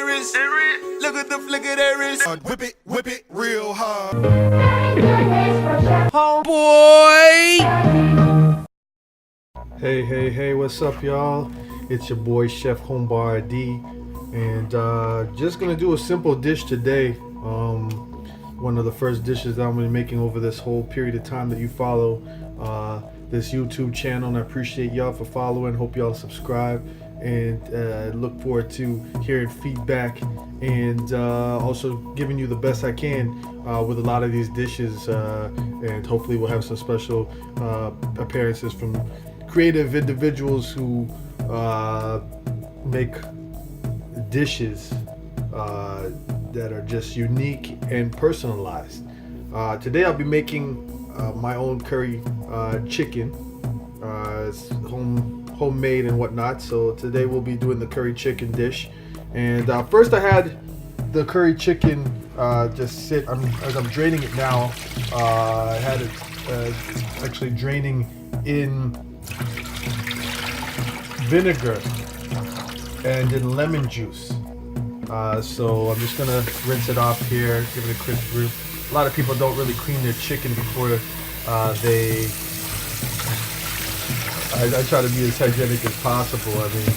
there is. Look at the flicker there is. Whip it real hard. Homeboy! Hey, what's up, y'all? It's your boy Chef-HomeBoy-Ardee, and just gonna do a simple dish today. One of the first dishes that I'm gonna be making over this whole period of time that you follow this YouTube channel, and I appreciate y'all for following. Hope y'all subscribe, and look forward to hearing feedback and also giving you the best I can with a lot of these dishes, and hopefully we'll have some special appearances from creative individuals who make dishes that are just unique and personalized. Today I'll be making my own curry chicken. It's homemade and whatnot, so today we'll be doing the curry chicken dish. And first I had the curry chicken just sit, as I'm draining it now. I had it actually draining in vinegar and in lemon juice. So I'm just gonna rinse it off here, give it a quick brew. A lot of people don't really clean their chicken before I try to be as hygienic as possible. I mean,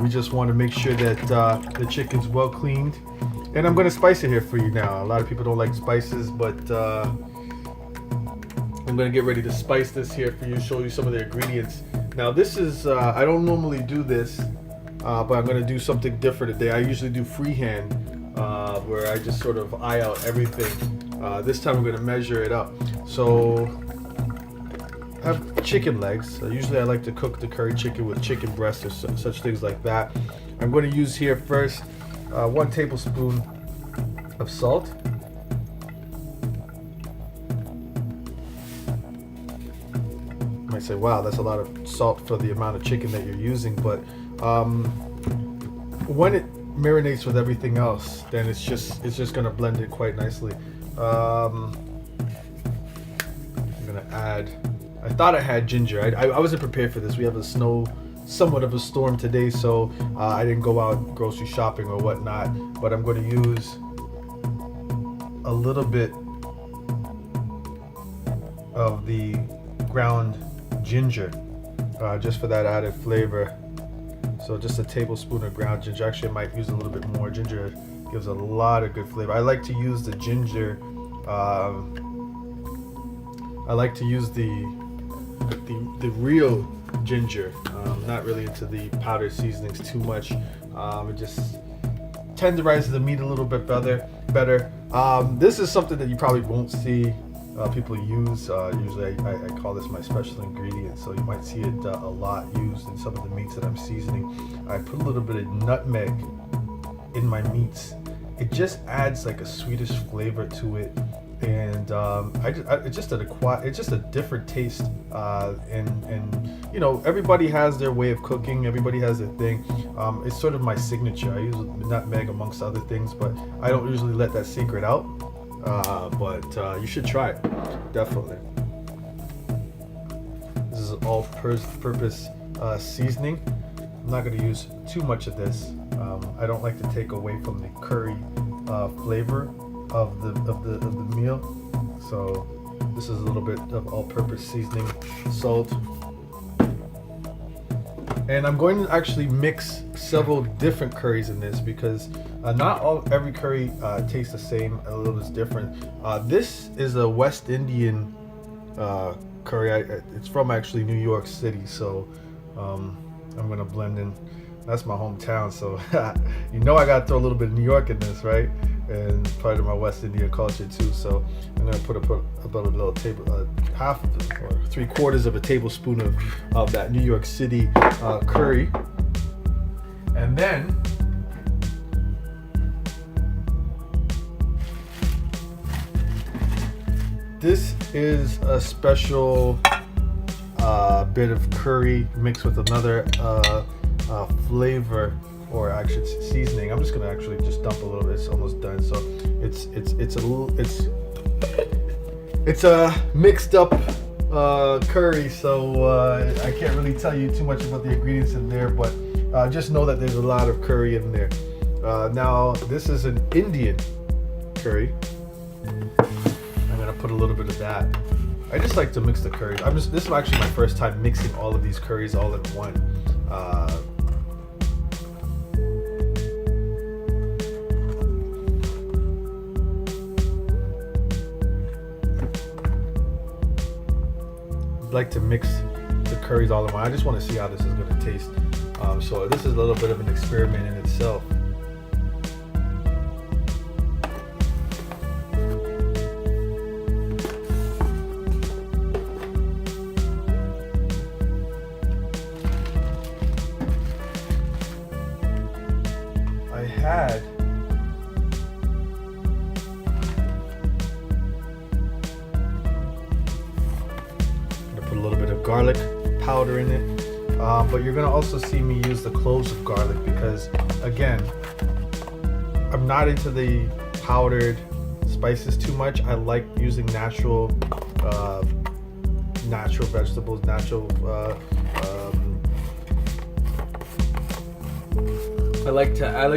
we just want to make sure that the chicken's well cleaned. And I'm gonna spice it here for you now. A lot of people don't like spices, but I'm gonna get ready to spice this here for you, show you some of the ingredients. Now this is, I don't normally do this, but I'm gonna do something different today. I usually do freehand, where I just sort of eye out everything. This time I'm gonna measure it up. So I have chicken legs. Usually I like to cook the curry chicken with chicken breasts or such things like that. I'm gonna use here first 1 tablespoon of salt. You might say, wow, that's a lot of salt for the amount of chicken that you're using, but when it marinates with everything else, then it's just gonna blend it quite nicely. I'm gonna add, I thought I had ginger. I wasn't prepared for this. We have a somewhat of a storm today, so I didn't go out grocery shopping or whatnot, but I'm going to use a little bit of the ground ginger, just for that added flavor. So just a tablespoon of ground ginger. Actually, I might use a little bit more. Ginger gives a lot of good flavor. I like to use the ginger, I like to use the real ginger. Not really into the powdered seasonings too much. It just tenderizes the meat a little bit better. This is something that you probably won't see people use. Usually I call this my special ingredient, so you might see it a lot used in some of the meats that I'm seasoning. I put a little bit of nutmeg in my meats. It just adds like a sweetish flavor to it, and it's just a different taste. And you know, everybody has their way of cooking. Everybody has their thing. It's sort of my signature. I use nutmeg amongst other things, but I don't usually let that secret out. But you should try it, definitely. This is all-purpose seasoning. I'm not going to use too much of this. I don't like to take away from the curry flavor of the meal. So this is a little bit of all-purpose seasoning, salt. And I'm going to actually mix several different curries in this, because not every curry tastes the same. A little bit different. This is a West Indian curry. It's from actually New York City, so I'm going to blend in. That's my hometown, so you know I got to throw a little bit of New York in this, right? And part of my West Indian culture too. So I'm going to put about a little half or 3/4 of a tablespoon of that New York City curry. And then this is a special bit of curry mixed with another flavor, or actually seasoning. I'm just gonna actually just dump a little bit. It's almost done. So it's a mixed up curry, so I can't really tell you too much about the ingredients in there, but just know that there's a lot of curry in there. Now this is an Indian curry. I'm gonna put a little bit of that. I just like to mix the curries. This is actually my first time mixing all of these curries all in one. Like to mix the curries all in one. I just want to see how this is going to taste. So this is a little bit of an experiment in itself. I had a little bit of garlic powder in it, but you're gonna also see me use the cloves of garlic because, again, I'm not into the powdered spices too much. I like using natural vegetables, I like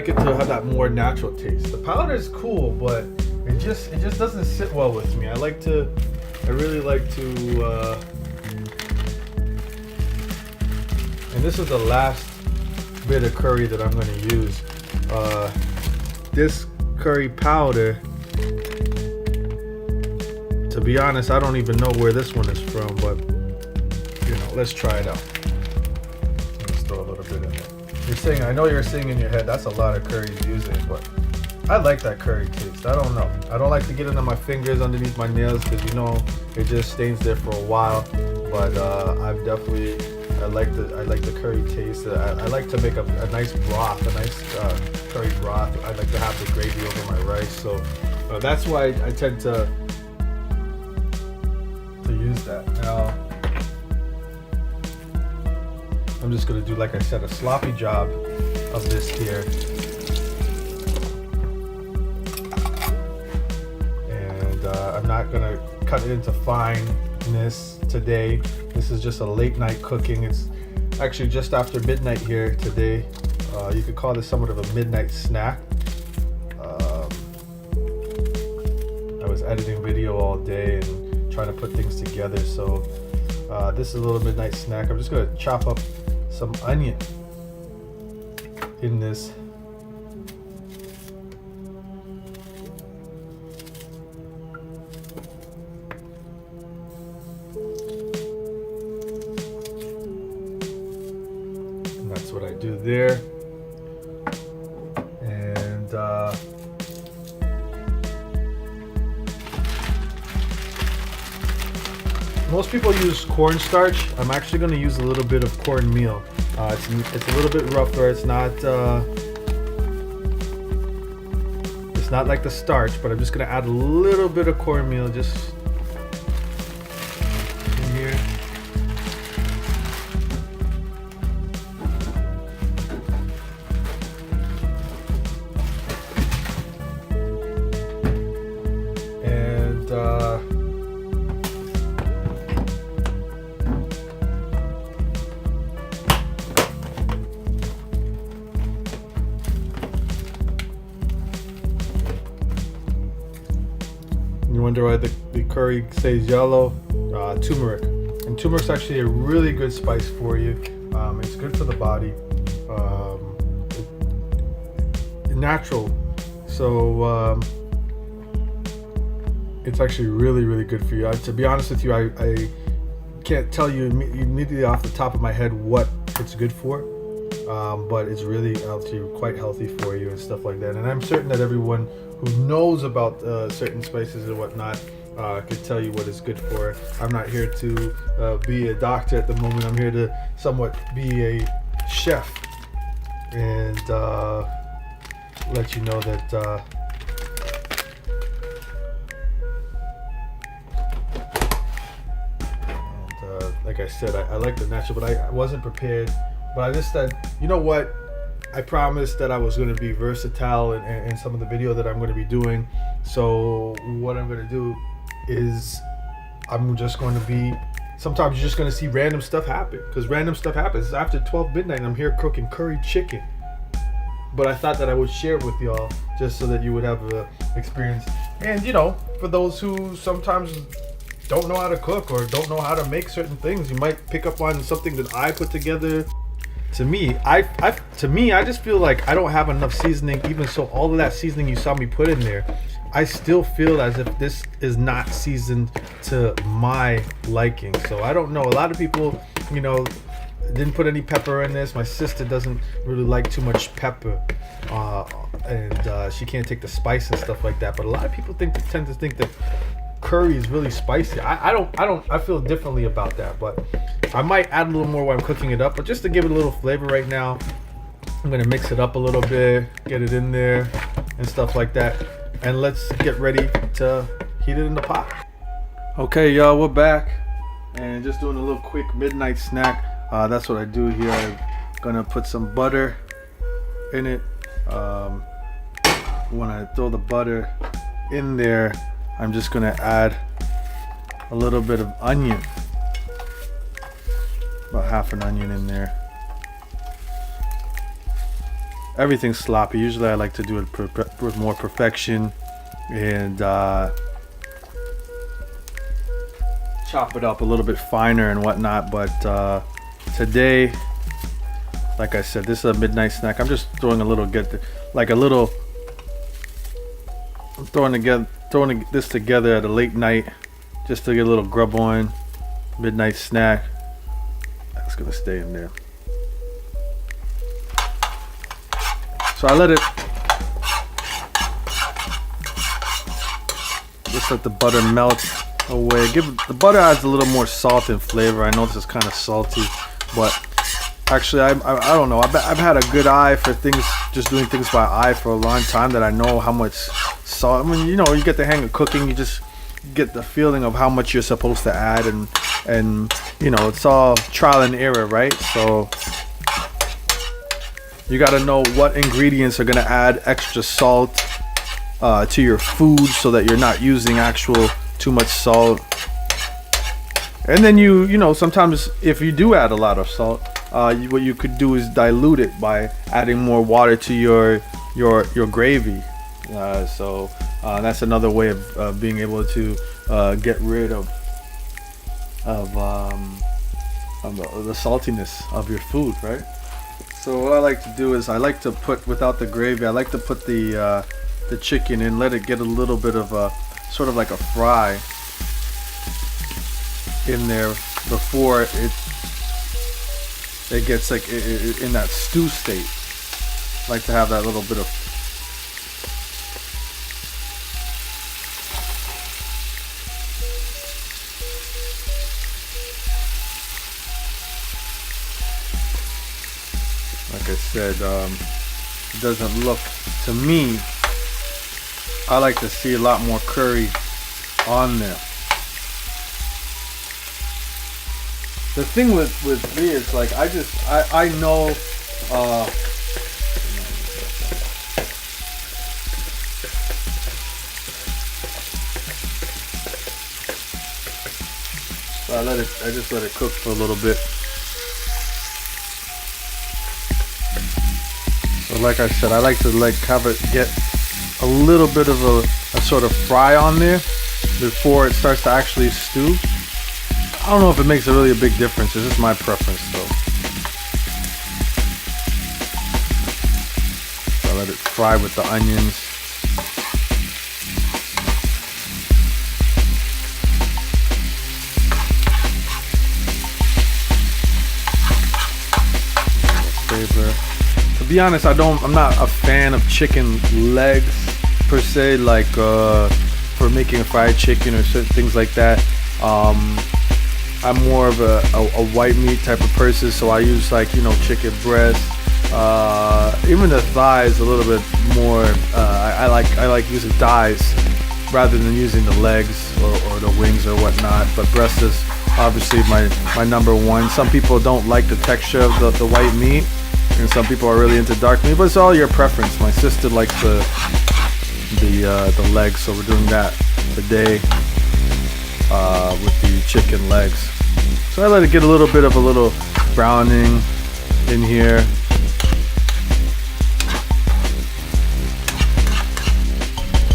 it to have that more natural taste. The powder is cool, but it just doesn't sit well with me. I really like to. And this is the last bit of curry that I'm going to use. This curry powder, to be honest, I don't even know where this one is from, but let's try it out. Let's throw a little bit in there. I know you're saying in your head, that's a lot of curry using, but I like that curry taste. I don't know. I don't like to get it on my fingers underneath my nails because it just stains there for a while. But I like the curry taste. I like to make a nice broth, a nice curry broth. I like to have the gravy over my rice, so that's why I tend to use that. Now I'm just gonna do, like I said, a sloppy job of this here, and I'm not gonna cut it into fineness today. This is just a late night cooking. It's actually just after midnight here today. You could call this somewhat of a midnight snack. I was editing video all day and trying to put things together, so this is a little midnight snack. I'm just gonna chop up some onion in this. That's what I do there. And most people use cornstarch. I'm actually going to use a little bit of cornmeal. It's a little bit rougher. It's not like the starch, but I'm just going to add a little bit of cornmeal just in here. You wonder why the curry stays yellow? Turmeric. And turmeric's actually a really good spice for you. It's good for the body. Natural. So it's actually really, really good for you. To be honest with you, I can't tell you immediately off the top of my head what it's good for. But it's really quite healthy for you and stuff like that. And I'm certain that everyone who knows about certain spices and whatnot could tell you what it's good for. I'm not here to be a doctor at the moment. I'm here to somewhat be a chef and let you know that like I said, I like the natural, but I wasn't prepared. But I just said, you know what? I promised that I was going to be versatile in some of the video that I'm going to be doing. So what I'm going to do is I'm just going to be, sometimes you're just going to see random stuff happen, because random stuff happens. After 12 midnight, I'm here cooking curry chicken. but I thought that I would share it with y'all just so that you would have a experience. And you know, for those who sometimes don't know how to cook or don't know how to make certain things, you might pick up on something that I put together. To me, I just feel like I don't have enough seasoning. Even so, all of that seasoning you saw me put in there, I still feel as if this is not seasoned to my liking. So I don't know. A lot of people, you know, didn't put any pepper in this. My sister doesn't really like too much pepper, and she can't take the spice and stuff like that. But a lot of people tend to think that curry is really spicy. I feel differently about that, but I might add a little more while I'm cooking it up. But just to give it a little flavor right now, I'm gonna mix it up a little bit, get it in there and stuff like that, and let's get ready to heat it in the pot. Okay, y'all, we're back and just doing a little quick midnight snack. That's what I do here. I'm gonna put some butter in it. When I throw the butter in there, I'm just gonna add a little bit of onion, about half an onion in there. Everything's sloppy. Usually I like to do it with more perfection and chop it up a little bit finer and whatnot. But today, like I said, this is a midnight snack. I'm just throwing a little I'm throwing this together at a late night just to get a little grub on. Midnight snack. That's gonna stay in there. So I let the butter melt away. The butter adds a little more salt and flavor. I know this is kind of salty, but actually I don't know. I've had a good eye for things, just doing things by eye for a long time, that I know how much salt. I mean, you know, you get the hang of cooking, you just get the feeling of how much you're supposed to add, and you know, it's all trial and error, right? So you got to know what ingredients are going to add extra salt to your food, so that you're not using too much salt. And then you know, sometimes if you do add a lot of salt, what you could do is dilute it by adding more water to your gravy. So that's another way of being able to get rid of the saltiness of your food, right? So what I like to do is I like to put, without the gravy, I like to put the chicken in, let it get a little bit of a sort of like a fry in there before it gets like in that stew state. I like to have that little bit of like I said, it doesn't look, to me, I like to see a lot more curry on there. The thing with me is, like, I know so I just let it cook for a little bit. So like I said, I like to have it get a little bit of a sort of fry on there before it starts to actually stew. I don't know if it makes really a big difference. It's just my preference, though. So I let it fry with the onions. Flavor. To be honest, I'm not a fan of chicken legs per se, like for making fried chicken or certain things like that. I'm more of a white meat type of person, so I use, like, you know, chicken breast, even the thighs a little bit more. I like using thighs rather than using the legs or the wings or whatnot. But breast is obviously my number one. Some people don't like the texture of the white meat, and some people are really into dark meat, but it's all your preference. My sister likes the legs, so we're doing that today with the chicken legs. So I let it get a little bit of a little browning in here.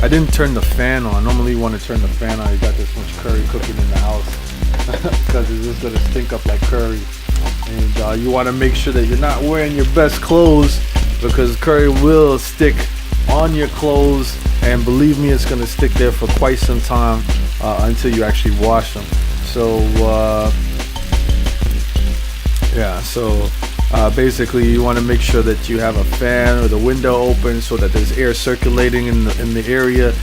I didn't turn the fan on. Normally you want to turn the fan on. You got this much curry cooking in the house because it's just gonna stink up like curry. And you want to make sure that you're not wearing your best clothes, because curry will stick on your clothes, and believe me, it's gonna stick there for quite some time until you actually wash them. So yeah, so basically you want to make sure that you have a fan or the window open so that there's air circulating in the area,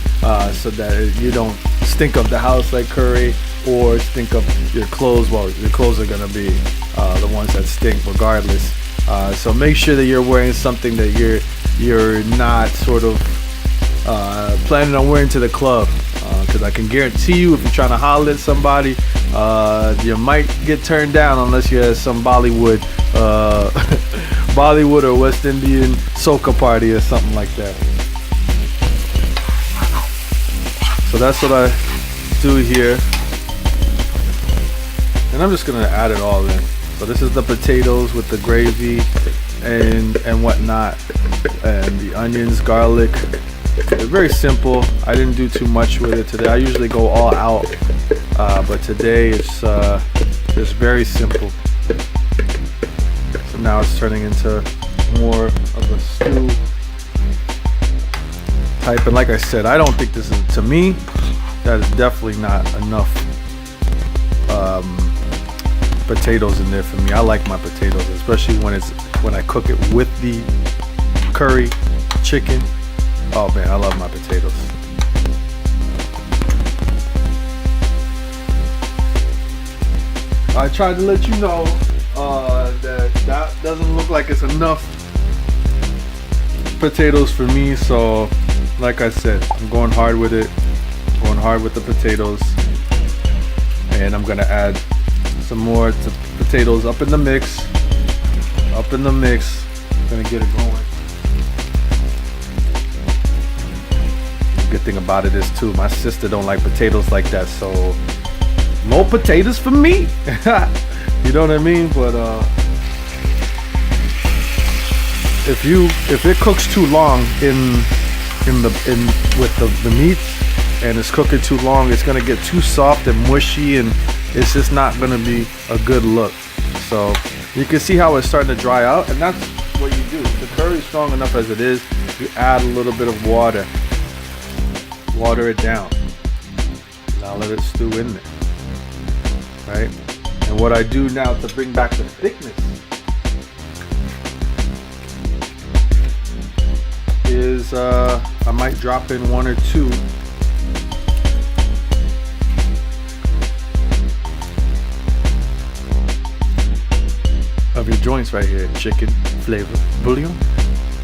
so that you don't stink up the house like curry or stink up your clothes. Well, your clothes are gonna be the ones that stink regardless. So make sure that you're wearing something that you're not sort of planning on wearing to the club, because I can guarantee you, if you're trying to holler at somebody, you might get turned down unless you're at some Bollywood Bollywood or West Indian soca party or something like that. So that's what I do here, and I'm just gonna add it all in. So this is the potatoes with the gravy and whatnot, and the onions, garlic. They're very simple. I didn't do too much with it today. I usually go all out, but today it's just very simple. So now it's turning into more of a stew type. And like I said, I don't think this is, to me, that is definitely not enough potatoes in there for me. I like my potatoes, especially when I cook it with the curry chicken. Oh man, I love my potatoes. I tried to let you know that doesn't look like it's enough potatoes for me. So like I said, I'm going hard with it, going hard with the potatoes, and I'm gonna add some more potatoes up in the mix. Gonna get it going. Good thing about it is too, my sister don't like potatoes like that, so more potatoes for me. You know what I mean? But if it cooks too long with the meat, and it's cooking too long, it's gonna get too soft and mushy, and it's just not gonna be a good look. So you can see how it's starting to dry out, and that's what you do. If the curry is strong enough as it is, you add a little bit of water it down. Now let it stew in there, right? And what I do now to bring back the thickness is I might drop in one or two of your joints right here, chicken flavor bouillon.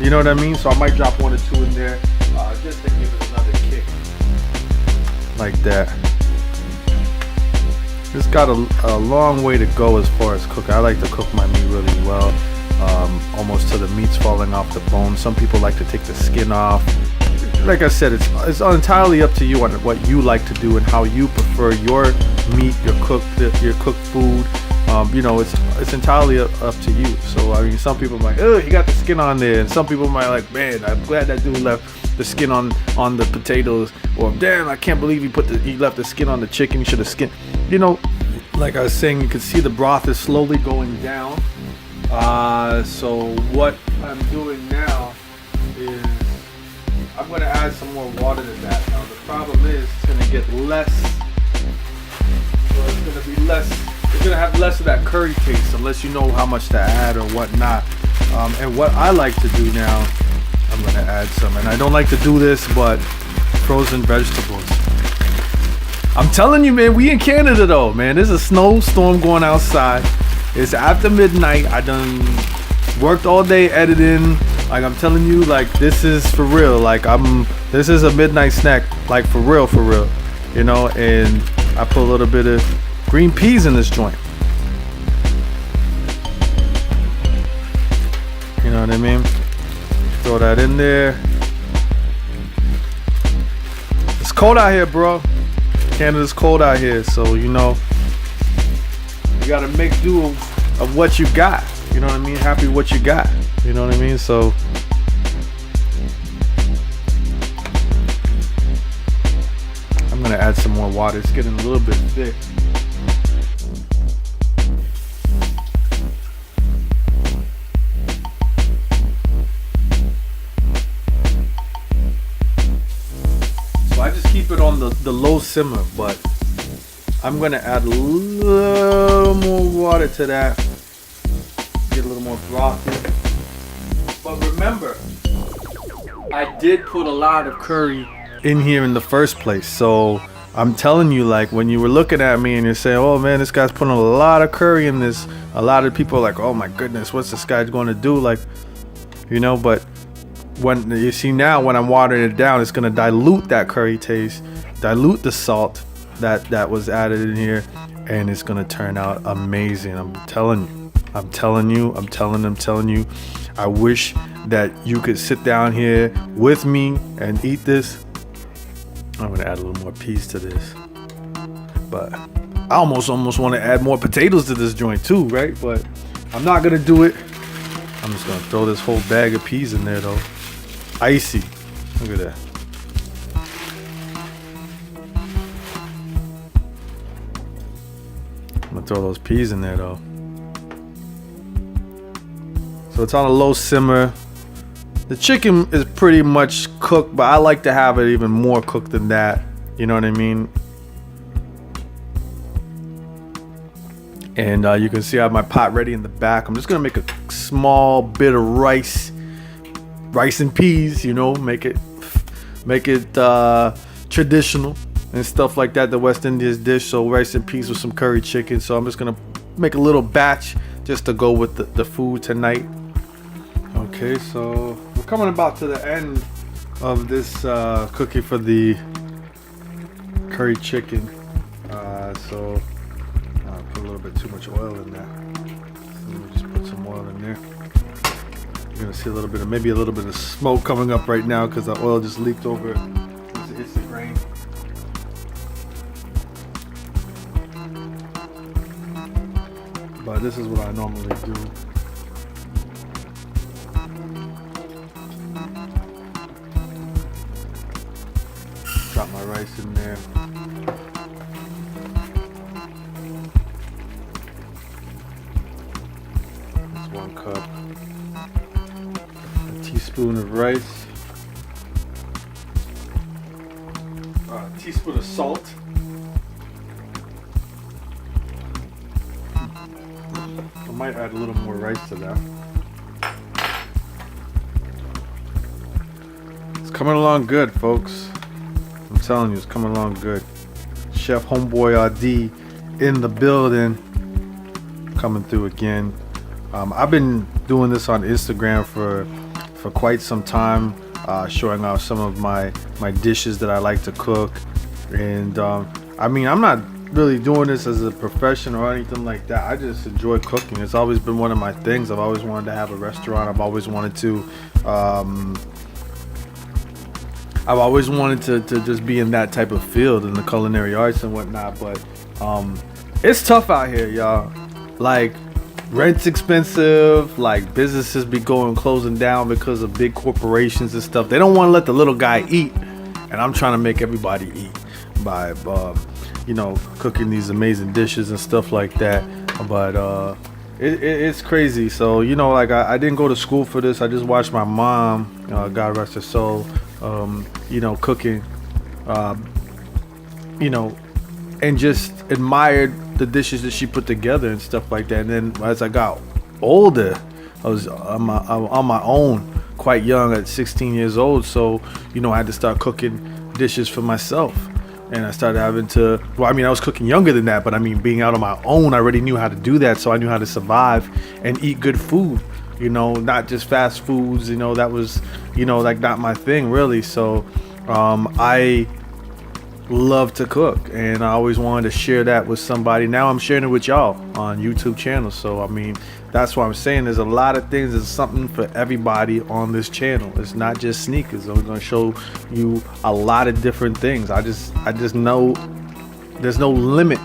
You know what I mean? So I might drop one or two in there, just to give it another kick, like that. It's got a long way to go as far as cooking. I like to cook my meat really well, almost till the meat's falling off the bone. Some people like to take the skin off. Like I said, it's entirely up to you on what you like to do and how you prefer your meat, your cooked food. You know, it's entirely up to you. So I mean, some people might, oh, he got the skin on there, and some people might like, man, I'm glad that dude left the skin on the potatoes, or damn, I can't believe he left the skin on the chicken. He should have skinned. You know, like I was saying, you can see the broth is slowly going down. So what I'm doing now is I'm going to add some more water to that. Now the problem is it's going to get less. So it's going to be less. It's going to have less of that curry taste unless you know how much to add or whatnot. And what I like to do now, I'm going to add some, and I don't like to do this, but frozen vegetables. I'm telling you, man, we in Canada though, man. There's a snowstorm going outside. It's after midnight. I done worked all day editing. Like I'm telling you, like this is for real. Like this is a midnight snack, like for real, you know. And I put a little bit of green peas in this joint. You know what I mean? Throw that in there. It's cold out here, bro. Canada's cold out here, so you know you gotta make do of what you got. You know what I mean? Happy with what you got. You know what I mean? So add some more water. It's getting a little bit thick. So I just keep it on the low simmer, but I'm gonna add a little more water to that. Get a little more frothy. But remember, I did put a lot of curry in here in the first place. So I'm telling you, like, when you were looking at me and you're saying, oh man, this guy's putting a lot of curry in this, a lot of people are like, oh my goodness, what's this guy going to do? Like, you know, but when you see now, when I'm watering it down, it's going to dilute that curry taste, dilute the salt that was added in here, and it's going to turn out amazing. I'm telling you. I wish that you could sit down here with me and eat this. I'm gonna add a little more peas to this, but I almost want to add more potatoes to this joint too, right? But I'm not gonna do it. I'm just gonna throw this whole bag of peas in there though. Icy. Look at that. I'm gonna throw those peas in there though. So it's on a low simmer. The chicken is pretty much cooked, but I like to have it even more cooked than that. You know what I mean? And you can see I have my pot ready in the back. I'm just gonna make a small bit of rice and peas. You know, make it traditional and stuff like that. The West Indies dish. So rice and peas with some curry chicken. So I'm just gonna make a little batch just to go with the food tonight. Okay, so we're coming about to the end of this cookie for the curry chicken. So I put a little bit too much oil in there. So let me just put some oil in there. You're gonna see maybe a little bit of smoke coming up right now because the oil just leaked over as it hits the grain. But this is what I normally do. Drop my rice in there. That's 1 cup. A teaspoon of rice. A teaspoon of salt. I might add a little more rice to that. It's coming along good, folks. I'm telling you, it's coming along good. Chef-HomeBoy-Ardee in the building, coming through again. I've been doing this on Instagram for quite some time, showing off some of my dishes that I like to cook. And I mean, I'm not really doing this as a profession or anything like that. I just enjoy cooking. It's always been one of my things. I've always wanted to have a restaurant. I've always wanted to just be in that type of field in the culinary arts and whatnot. But it's tough out here, y'all. Like, rent's expensive. Like, businesses be closing down because of big corporations and stuff. They don't want to let the little guy eat, and I'm trying to make everybody eat by cooking these amazing dishes and stuff like that. But it's crazy. So like I didn't go to school for this. I just watched my mom, God rest her soul, cooking, and just admired the dishes that she put together and stuff like that. And then as I got older, I was on my own, quite young at 16 years old. So I had to start cooking dishes for myself. And I started having to, I was cooking younger than that, but being out on my own, I already knew how to do that. So I knew how to survive and eat good food, not just fast foods, that was, like not my thing really. So I love to cook, and I always wanted to share that with somebody. Now I'm sharing it with y'all on YouTube channel. So that's what I'm saying. There's a lot of things. There's something for everybody on this channel. It's not just sneakers. I'm going to show you a lot of different things. I just know there's no limit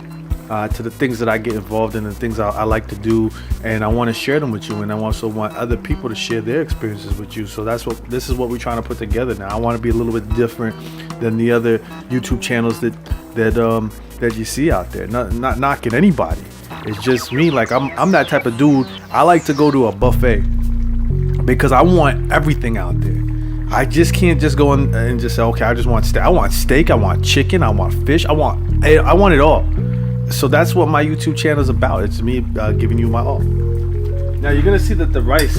to the things that I get involved in and things I like to do, and I want to share them with you, and I also want other people to share their experiences with you. So this is what we're trying to put together now. I want to be a little bit different than the other YouTube channels that that you see out there. Not knocking anybody. It's just me. Like I'm that type of dude. I like to go to a buffet because I want everything out there. I just can't just go in and just say, okay, I just want steak. I want steak. I want chicken. I want fish. I want it all. So that's what my YouTube channel is about. It's me giving you my all. Now you're gonna see that the rice,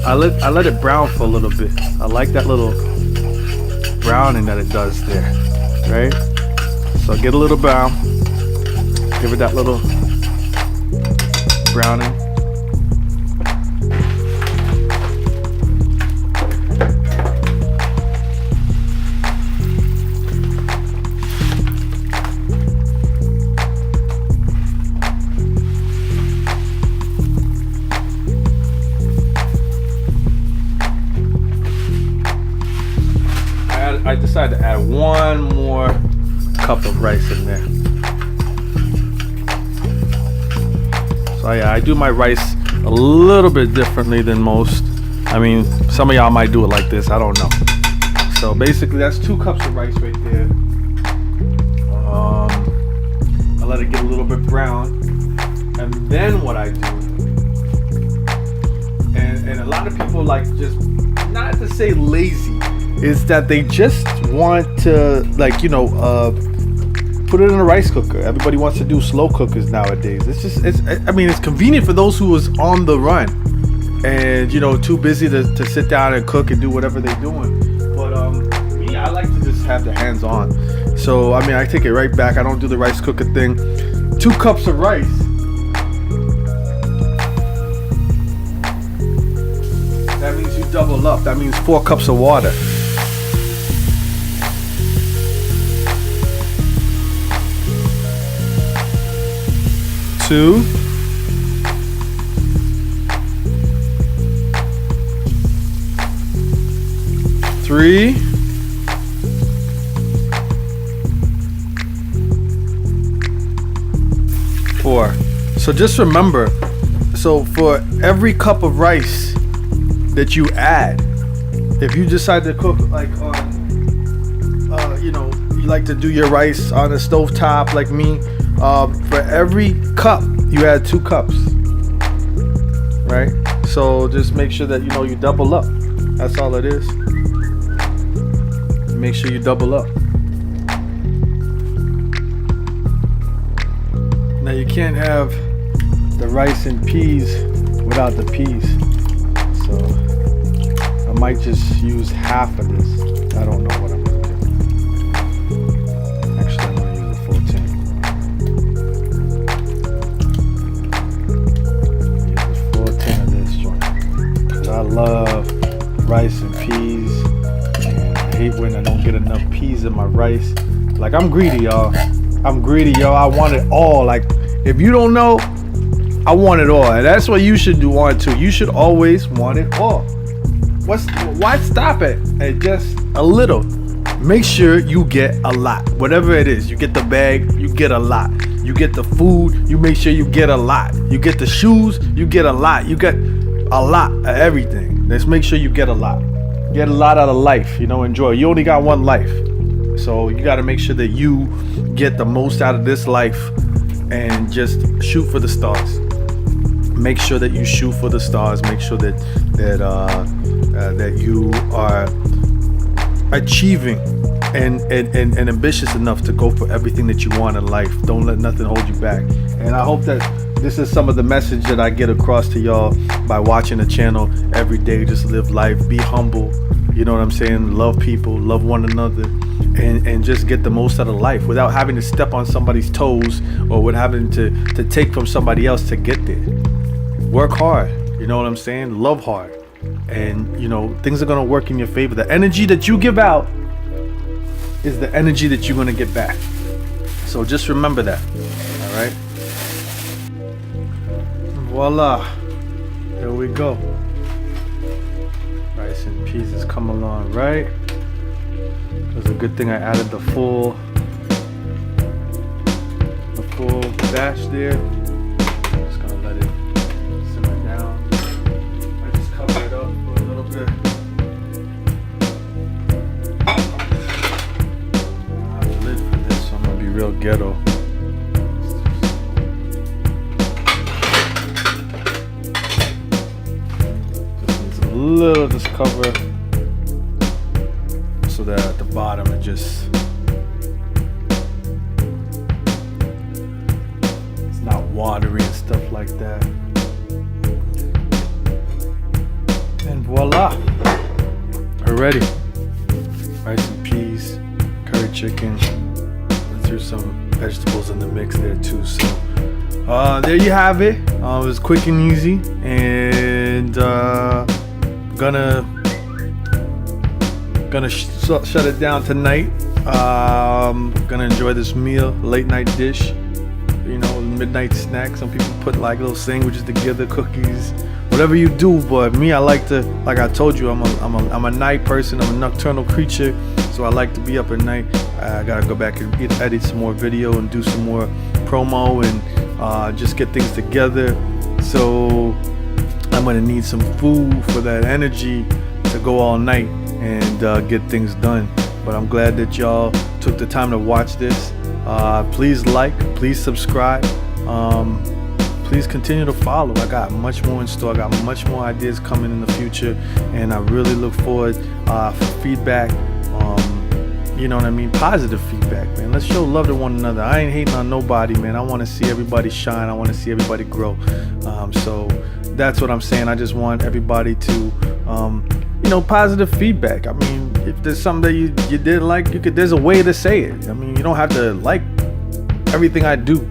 I let it brown for a little bit. I like that little browning that it does there, right? So get a little brown. Give it that little browning. I decided to add one more cup of rice in there. So yeah, I do my rice a little bit differently than most. I mean, some of y'all might do it like this, I don't know. So basically that's 2 cups of rice right there. I let it get a little bit brown. And then what I do, and a lot of people like, just not to say lazy, is that they just want to, like, you know, put it in a rice cooker. Everybody wants to do slow cookers nowadays. I mean, it's convenient for those who is on the run and, you know, too busy to sit down and cook and do whatever they're doing. But me, I like to just have the hands on. So, I mean, I take it right back. I don't do the rice cooker thing. 2 cups of rice. That means you double up. That means 4 cups of water. 2, 3, 4. So just remember, so for every cup of rice that you add, if you decide to cook like on, you know, you like to do your rice on a stovetop like me, for every cup you add 2 cups, right? So just make sure that, you know, you double up. That's all it is. Make sure you double up. Now you can't have the rice and peas without the peas, so I might just use half of this. I don't know what I'm gonna do. Actually, I'm gonna use the full tin. I love rice and peas, and I hate when I don't get enough peas in my rice. Like, I'm greedy, y'all. I'm greedy, y'all. I want it all. Like, if you don't know, I want it all, and that's what you should want too. You should always want it all. Why stop it at just a little? Make sure you get a lot. Whatever it is, you get the bag, you get a lot. You get the food, you make sure you get a lot. You get the shoes, you get a lot. You get a lot of everything. Let's make sure you get a lot. Get a lot out of life, you know, enjoy. You only got one life. So you got to make sure that you get the most out of this life and just shoot for the stars. Make sure that you shoot for the stars. Make sure that you are achieving and ambitious enough to go for everything that you want in life. Don't let nothing hold you back. And I hope that this is some of the message that I get across to y'all by watching the channel every day. Just live life, be humble, you know what I'm saying? Love people, love one another, and just get the most out of life without having to step on somebody's toes or with having to take from somebody else to get there. Work hard, you know what I'm saying? Love hard, and you know, things are gonna work in your favor. The energy that you give out is the energy that you're gonna get back. So just remember that, all right? Voila, here we go. Rice and peas has come along, right? It was a good thing I added the full batch there. Just gonna let it simmer down. I just cover it up for a little bit. I have a lid for this, so I'm gonna be real real ghetto. Just needs a little of this cover so that at the bottom it just it's not watery and stuff like that. And voila, we're ready. Rice and peas, curry chicken. Threw some vegetables in the mix there too. So there you have it. It was quick and easy, and gonna shut it down tonight. Gonna enjoy this meal, late night dish. You know, midnight snack. Some people put like little sandwiches together, cookies, whatever you do. But me, I like to, like I told you, I'm a night person. I'm a nocturnal creature, so I like to be up at night. I gotta go back and edit some more video and do some more promo and just get things together. So I'm gonna need some food for that energy to go all night and get things done. But I'm glad that y'all took the time to watch this. Please like, please subscribe, please continue to follow. I got much more in store. I got much more ideas coming in the future, and I really look forward for feedback. You know what I mean? Positive feedback, man. Let's show love to one another. I ain't hating on nobody, man. I want to see everybody shine. I want to see everybody grow. So that's what I'm saying. I just want everybody to, you know, positive feedback. I mean, if there's something that you didn't like, there's a way to say it. I mean, you don't have to like everything I do,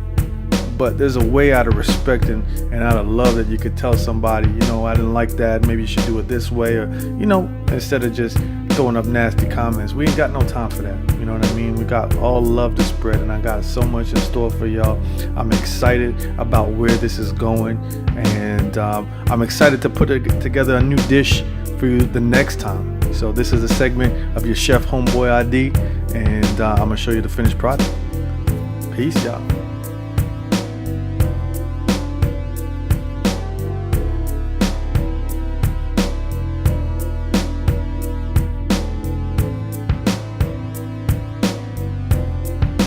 but there's a way out of respect and out of love that you could tell somebody, you know, I didn't like that, maybe you should do it this way, or, you know, instead of just throwing up nasty comments. We ain't got no time for that, you know what I mean? We got all love to spread, and I got so much in store for y'all. I'm excited about where this is going, and I'm excited to put together a new dish for you the next time. So this is a segment of your Chef Homeboy Ardee, and I'm gonna show you the finished product. Peace, y'all.